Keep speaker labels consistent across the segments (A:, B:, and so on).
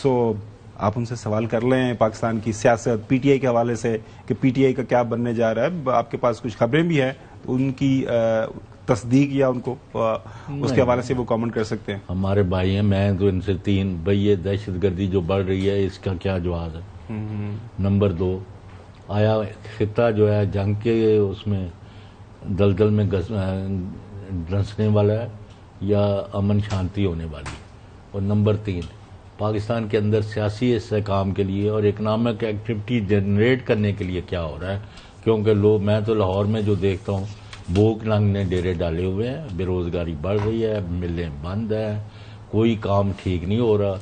A: سو آپ ان سے سوال کر لیں پاکستان کی سیاست پی ٹی آئی کے حوالے سے کہ پی ٹی آئی کا کیا بننے جا رہا ہے. آپ کے پاس کچھ خبریں بھی ہیں ان کی تصدیق یا ان کو اس کے حوالے سے وہ کامنٹ کر سکتے ہیں.
B: ہمارے بھائی ہیں, میں تو ان سے بھئی یہ دہشت گردی جو بڑھ رہی ہے اس کا کیا جواز ہے. نمبر 2, آیا خطہ جو ہے جنگ کے اس میں دلدل میں دھنسنے والا ہے یا امن شانتی ہونے والی. اور نمبر 3, پاکستان کے اندر سیاسی استحکام کے لیے اور اکنامک ایکٹیویٹی جنریٹ کرنے کے لیے کیا ہو رہا ہے. کیونکہ میں تو لاہور میں جو دیکھتا ہوں بھوک ننگ نے ڈیرے ڈالے ہوئے ہیں, بے روزگاری بڑھ رہی ہے, ملیں بند ہیں, کوئی کام ٹھیک نہیں ہو رہا.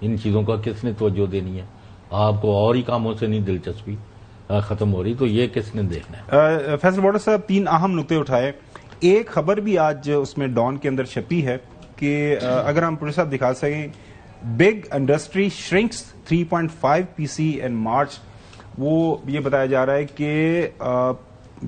B: ان چیزوں کا کس نے توجہ دینی ہے؟ آپ کو اور ہی کاموں سے نہیں دلچسپی ختم ہو رہی, تو یہ کس نے دیکھنا ہے؟
A: فیصل بورڈر صاحب 3 اہم نقطے اٹھائے. ایک خبر بھی آج اس میں ڈان کے اندر چھپی ہے کہ اگر ہم پولیس صاحب دکھا سکیں, بگ انڈسٹری شرنکس 3.5% ان مارچ. وہ یہ بتایا جا رہا ہے کہ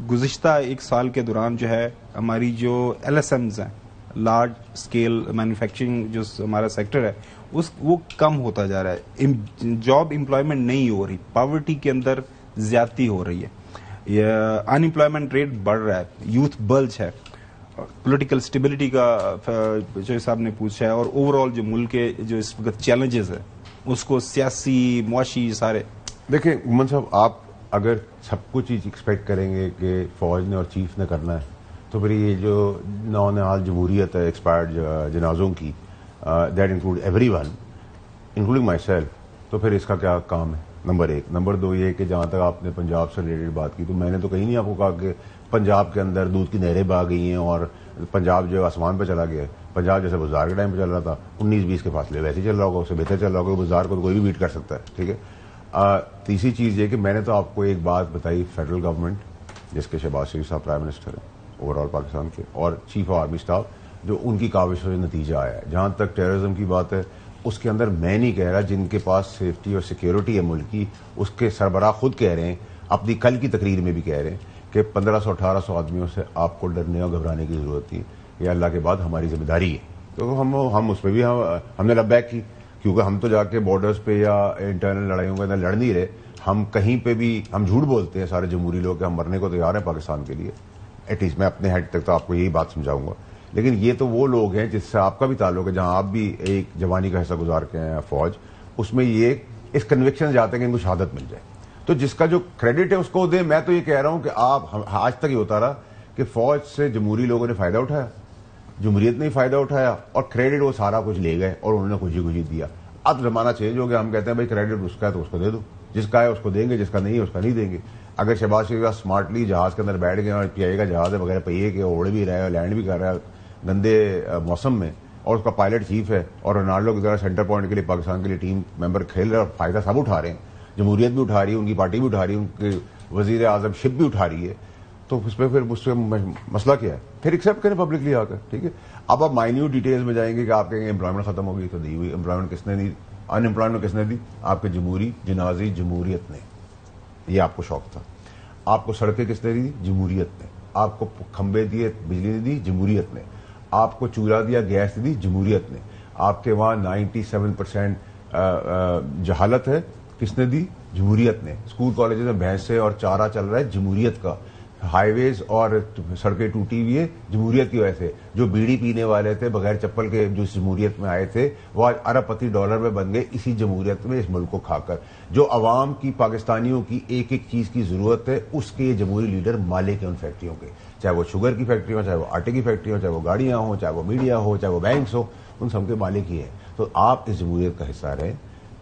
A: گزشتہ 1 سال کے دوران جو ہے ہماری جو ایل ایس ایمز ہیں, لارج اسکیل مینوفیکچرنگ جو ہمارا سیکٹر ہے, وہ کم ہوتا جا رہا ہے. جاب امپلائمنٹ نہیں ہو رہی, پاورٹی کے اندر زیادتی ہو رہی ہے, ان امپلائمنٹ ریٹ بڑھ رہا ہے, یوتھ بلج ہے. پولیٹیکل سٹیبلٹی کا جو صاحب نے پوچھا ہے, اور اوور آل جو ملک کے جو اس وقت چیلنجز ہے اس کو سیاسی معاشی سارے.
C: دیکھیں مومن صاحب, آپ اگر سب کچھ ایکسپیکٹ کریں گے کہ فوج نے اور چیف نے کرنا ہے تو پھر یہ جو نونحال جمہوریت ہے ایکسپائرڈ جنازوں کی, that include every one including my self, تو پھر اس کا کیا کام ہے؟ نمبر 1. نمبر 2 یہ کہ جہاں تک آپ نے پنجاب سے ریلیٹڈ بات کی, تو میں نے تو کہیں نہیں آپ کو کہا کہ پنجاب کے اندر دودھ کی نہریں بہہ گئی ہیں اور پنجاب جو آسمان پہ چلا گیا ہے. پنجاب جیسے بزار کے ٹائم پہ چل رہا تھا 19-20 کے فاصلے ویسے ہی چل رہا ہوگا, اس سے بہتر چل رہا ہوگا. بزار کو تو کوئی بھی بیٹ کر سکتا ہے. ٹھیک ہے. تیسری چیز یہ کہ میں نے تو آپ کو ایک بات بتائی, فیڈرل گورنمنٹ جس کے شہباز شریف صاحب پرائم منسٹر ہیں اوور آل پاکستان کے, اور چیف آف آرمی اسٹاف, جو ان کی کاوشوں سے نتیجہ آیا ہے. جہاں تک ٹیررزم کی بات ہے اس کے اندر میں نہیں کہہ رہا, جن کے پاس سیفٹی اور سیکیورٹی ہے ملک کی, اس کے سربراہ خود کہہ رہے ہیں, اپنی کل کی تقریر میں بھی کہہ رہے ہیں کہ 1500-1800 آدمیوں سے آپ کو ڈرنے اور گھبرانے کی ضرورت تھی. یہ اللہ کے بعد ہماری ذمہ داری ہے. تو ہم اس پہ بھی ہم نے لبیک کی, کیونکہ ہم تو جا کے بارڈرز پہ یا انٹرنل لڑائیوں کے اندر لڑ نہیں رہے. ہم کہیں پہ بھی ہم جھوٹ بولتے ہیں سارے جمہوری لوگ کہ ہم مرنے کو تیار ہیں پاکستان کے لیے. ایٹ لیسٹ میں اپنے ہیڈ تک تو آپ کو یہی بات سمجھاؤں گا. لیکن یہ تو وہ لوگ ہیں جس سے آپ کا بھی تعلق ہے, جہاں آپ بھی ایک جوانی کا حصہ گزار کے ہیں فوج, اس میں یہ اس کنوکشن جاتے ہیں کہ ان کو شہادت مل جائے. تو جس کا جو کریڈٹ ہے اس کو دیں. میں تو یہ کہہ رہا ہوں کہ آپ آج تک یہ ہوتا رہا کہ فوج سے جمہوری لوگوں نے فائدہ اٹھایا, جمہوریت نے فائدہ اٹھایا, اور کریڈٹ وہ سارا کچھ لے گئے اور انہوں نے خوشی دیا. اب زمانہ چینج ہو گیا, ہم کہتے ہیں بھائی کریڈٹ اس کا ہے تو اس کو دے دو, جس کا ہے اس کو دیں گے, جس کا نہیں ہے اس کا نہیں دیں گے. اگر شہباز شریف اسمارٹلی جہاز کے اندر بیٹھ گئے اور پی آئی کا جہاز ہے بغیر پہیے کے اڑ بھی رہا ہے, لینڈ بھی کر رہا ہے گندے موسم میں, اور اس کا پائلٹ چیف ہے, اور رونالڈو کی طرح سینٹر پوائنٹ کے لیے پاکستان کے لیے ٹیم ممبر کھیل رہے, اور فائدہ سب اٹھا رہے ہیں, جمہوریت بھی اٹھا رہی ہے, ان کی پارٹی بھی اٹھا رہی ہے, ان کے وزیر اعظم شپ بھی اٹھا رہی ہے. تو اس پہ پھر اس سے مسئلہ کیا ہے؟ پھر ایکسیپٹ کریں پبلکلی آ کر. ٹھیک ہے. اب آپ مائنیوٹ ڈیٹیلز میں جائیں گے کہ آپ کہیں گے امپلائمنٹ ختم ہو گئی, تو دی ہوئی امپلائمنٹ کس نے دی؟ ان امپلائمنٹ کس نے دی؟ آپ کے جنازی جمہوریت نے. یہ آپ کو شوق تھا. آپ کو سڑکیں کس نے دی؟ جمہوریت نے. آپ کو کھمبے دیے, بجلی نے دی, جمہوریت نے. آپ کو چولہا دیا, گیس دی, جمہوریت نے. آپ کے وہاں 97% جہالت ہے, کس نے دی؟ جمہوریت نے. اسکول کالجز میں بھینسیں اور چارہ چل رہا ہے, جمہوریت کا. ہائی ویز اور سڑکیں ٹوٹی ہوئی ہیں جمہوریت کی وجہ سے. جو بیڑی پینے والے تھے بغیر چپل کے جو اس جمہوریت میں آئے تھے وہ آج ارب پتی ڈالر میں بن گئے اسی جمہوریت میں, اس ملک کو کھا کر. جو عوام کی, پاکستانیوں کی ایک ایک چیز کی ضرورت ہے, اس کے جمہوری لیڈر مالک ہیں ان فیکٹریوں کے, چاہے وہ شوگر کی فیکٹری ہو, چاہے وہ آٹے کی فیکٹری ہو, چاہے وہ گاڑیاں ہوں, چاہے وہ میڈیا ہو, چاہے وہ بینکس ہو, ان سب کے مالک ہی ہیں. تو آپ اس جمہوریت کا حصہ رہیں.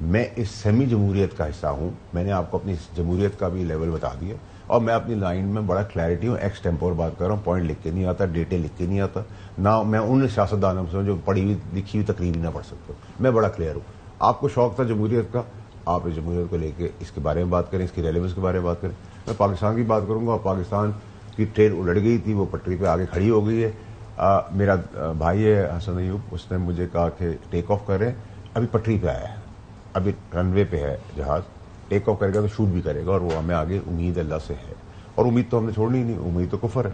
C: میں اس سیمی جمہوریت کا حصہ ہوں. میں نے آپ کو اپنی جمہوریت کا بھی لیول بتا دیا, اور میں اپنی لائن میں بڑا کلیئرٹی ہوں. ایکس ٹیمپور بات کر رہا ہوں, پوائنٹ لکھ کے نہیں آتا, ڈیٹے لکھ کے نہیں آتا. نہ میں ان سیاستدانوں سے جو پڑھی ہوئی لکھی ہوئی تقریر نہ پڑھ سکتا. میں بڑا کلیئر ہوں. آپ کو شوق تھا جمہوریت کا, آپ اس جمہوریت کو لے کے اس کے بارے میں بات کریں, اس کی ریلیونس کے بارے میں بات کریں. میں پاکستان کی بات کروں گا, اور پاکستان کی ٹرین الٹ گئی تھی, وہ پٹری پہ آگے کھڑی ہو گئی ہے. میرا بھائی ہے حسن ایوب, اس نے مجھے کہا کہ ٹیک آف کریں. ابھی پٹری پہ آیا ہے, ابھی رن وے پہ ہے جہاز, ٹیک آف کرے گا تو شوٹ بھی کرے گا, اور وہ ہمیں آگے امید اللہ سے ہے. اور امید تو ہم نے چھوڑنی نہیں, امید تو کفر ہے.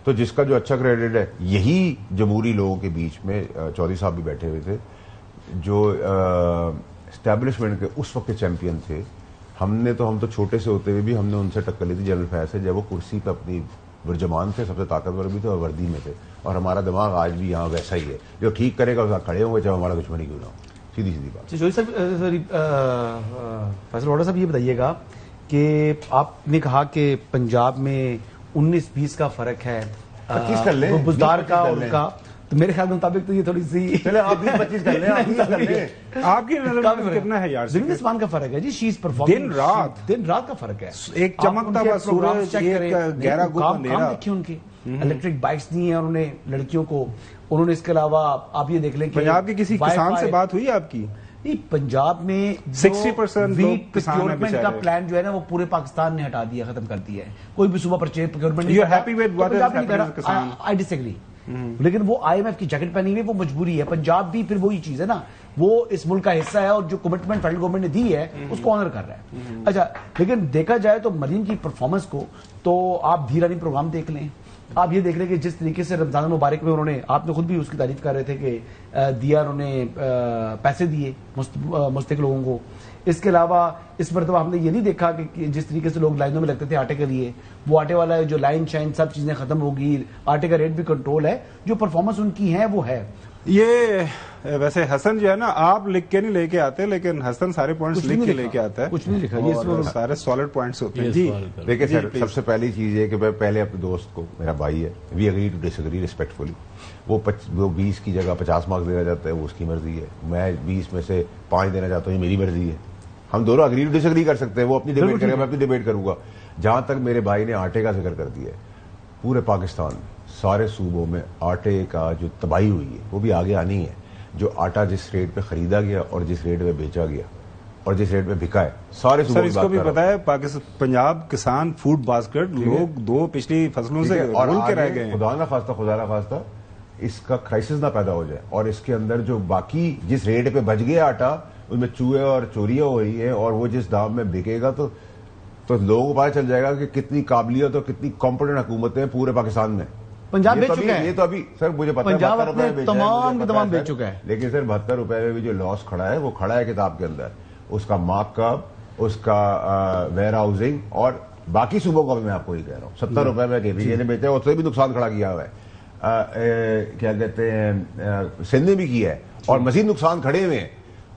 C: تو جس کا جو اچھا کریڈٹ ہے, یہی جمہوری لوگوں کے بیچ میں چودھری صاحب بھی بیٹھے ہوئے تھے, جو اسٹیبلشمنٹ کے اس وقت کے چیمپئن تھے. ہم تو چھوٹے سے ہوتے ہوئے بھی ہم نے ان سے ٹکر لی تھی جنرل فیض سے, جب وہ کرسی پہ اپنی برجمان تھے, سب سے طاقتور بھی تھے اور وردی میں تھے. اور ہمارا دماغ آج بھی یہاں ویسا ہی ہے, جو ٹھیک کرے گا اس کھڑے ہوں گے چاہے ہمارا دشمنی کیوں نہ ہو. سیدھی بات.
D: جوہری صاحب, فیصل واڈا صاحب یہ بتائیے گا کہ آپ نے کہا کہ پنجاب میں 19-20 کا فرق ہے,
C: 25 کر لیں,
D: بزدار کا اور کا, تو میرے خیال کے مطابق تو یہ تھوڑی سی
C: چلے آپ 20-25 کر لیں, آپ 20 کر لیں.
A: آپ کی نظر میں کتنا ہے یار؟
D: زمین آسمان کا فرق ہے جی. شی از پرفارمنگ دن رات کا فرق ہے.
A: ایک چمکتا ہوا سورج, ایک گہرا گھٹا اندھیرا.
D: دیکھیے ان کے الیکٹرک بائکس دی ہیں انہوں نے لڑکیوں کو. انہوں نے اس کے علاوہ آپ یہ دیکھ لیں کہ
A: پنجاب کے کسی کسان سے بات ہوئی آپ کی؟
D: نہیں, پنجاب میں
A: 60%
D: ویٹ پروکیورمنٹ کا پلان جو ہے نا وہ پورے پاکستان نے ہٹا دیا, ختم کر دیا ہے. کوئی بھی صوبہ پرچیز پروکیورمنٹ نہیں. آئی ڈس ایگری. لیکن وہ آئی ایم ایف کی جیکٹ پہنی ہوئی, وہ مجبوری ہے. پنجاب بھی پھر وہی چیز ہے نا, وہ اس ملک کا حصہ ہے اور جو کمٹمنٹ فیڈرل گورنمنٹ نے دی ہے اس کو آنر کر رہا ہے. اچھا, لیکن دیکھا جائے تو مریم کی پرفارمنس کو تو آپ دھیرانی پروگرام دیکھ لیں. آپ یہ دیکھ لیں کہ جس طریقے سے رمضان المبارک میں انہوں نے, آپ نے خود بھی اس کی تعریف کر رہے تھے کہ دیا, انہوں نے پیسے دیے مستحق لوگوں کو. اس کے علاوہ اس مرتبہ ہم نے یہ نہیں دیکھا کہ جس طریقے سے لوگ لائنوں میں لگتے تھے آٹے کے لیے, وہ آٹے والا جو لائن شائن سب چیزیں ختم ہوگی, آٹے کا ریٹ بھی کنٹرول ہے. جو پرفارمنس ان کی ہے وہ ہے.
A: یہ ویسے حسن جو ہے نا, آپ لکھ کے نہیں لے کے آتے, لیکن حسن سارے پوائنٹس لکھ کے لے کے آتا ہے.
D: کچھ نہیں لکھا,
A: یہ سارے سالڈ پوائنٹس ہوتے ہیں. جی
C: دیکھیں سر, سب سے پہلی چیز یہ کہ میں پہلے اپنے دوست کو, میرا بھائی ہے, we agree to disagree respectfully. وہ 20 کی جگہ 50 مارکس دینا چاہتا ہے, وہ اس کی مرضی ہے. میں 20 میں سے 5 دینا چاہتا ہوں, یہ میری مرضی ہے. ہم دونوں اگری ٹو ڈس اگری کر سکتے ہیں. وہ اپنی ڈیبیٹ کرے گا, میں اپنی ڈیبیٹ کروں گا. جہاں تک میرے بھائی نے آٹے کا ذکر کر دیا ہے, پورے پاکستان میں سارے صوبوں میں آٹے کا جو تباہی ہوئی ہے وہ بھی آگے آنی ہے. جو آٹا جس ریٹ پہ خریدا گیا اور جس ریٹ پہ بیچا گیا اور جس ریٹ پہ بکا ہے, سارے
A: سر اس کو بھی پتا ہے. پنجاب کسان فوڈ باسکٹ لوگ 2 پچھلی فصلوں سے رول کے رہ گئے ہیں.
C: خدا نہ خواستہ اس کا کرائسس نہ پیدا ہو جائے, اور اس کے اندر جو باقی جس ریٹ پہ بچ گیا آٹا اس میں چوہے اور چوریاں ہو رہی ہیں, اور وہ جس دام میں بکے گا تو لوگوں کو پتہ چل جائے گا کہ کتنی قابلیت اور کتنی کمپٹنٹ حکومتیں پورے پاکستان میں.
D: پنجاب بیچ چکا ہے.
C: یہ تو ابھی سر مجھے پتا ہے
D: پنجاب اپنے تمام بیچ چکا ہے.
C: لیکن سر 72 روپے میں بھی جو لاس کھڑا ہے وہ کھڑا ہے کتاب کے اندر. اس کا مارک اپ, اس کا ویئر ہاؤسنگ, اور باقی صوبوں کا بھی میں آپ کو یہ کہہ رہا ہوں 70 روپے میں KPJ نے بیچا ہے, اس سے بھی نقصان کھڑا کیا ہوا ہے. کیا کہتے ہیں, سندھ نے بھی کیا ہے, اور مزید نقصان کھڑے ہوئے ہیں.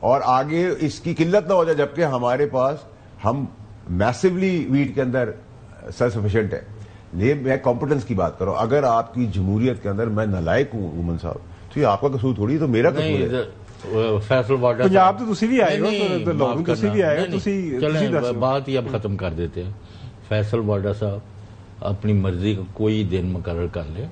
C: اور آگے اس کی قلت نہ ہو جائے, جبکہ ہمارے پاس ہم میسولی ویٹ کے اندر سیلف سفیشینٹ ہے. یہ میں کمپٹنس کی بات کروں. اگر آپ کی جمہوریت کے اندر میں نالائق ہوں مومن صاحب, تو یہ آپ کا قصور تھوڑی, تو میرا قصور ہے.
B: فیصل واڈا
A: پنجاب تو تسی بھی آئے گا, تسی بھی آئے گا.
B: چلیں بات ہی اب ختم کر دیتے ہیں. فیصل واڈا صاحب اپنی مرضی کا کوئی دن مقرر کر لے.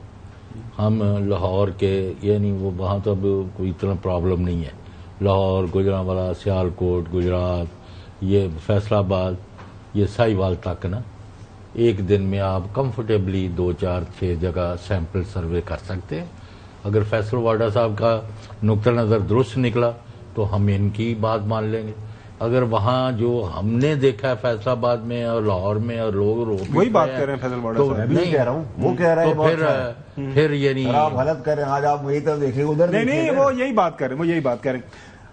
B: ہم لاہور کے, یعنی وہ وہاں تو اب کوئی اتنا پرابلم نہیں ہے. لاہور, گجرانوالا, سیالکوٹ, گجرات, یہ فیصل آباد, یہ ساہیوال تک نا, ایک دن میں آپ کمفرٹیبلی 2, 4, 6 جگہ سیمپل سروے کر سکتے ہیں. اگر فیصل واڈا صاحب کا نقطہ نظر درست نکلا تو ہم ان کی بات مان لیں گے. اگر وہاں جو ہم نے دیکھا ہے فیصل آباد میں اور لاہور میں, اور لوگ
A: وہی بات کر رہے ہیں فیصل واڈا صاحب,
C: نہیں کہہ رہا ہوں, وہ کہہ رہے ہیں
B: پھر یعنی
C: آپ غلط کر رہے ہیں. آج آپ وہی طرف دیکھیں ادھر
A: نہیں, وہ یہی بات کر رہے ہیں,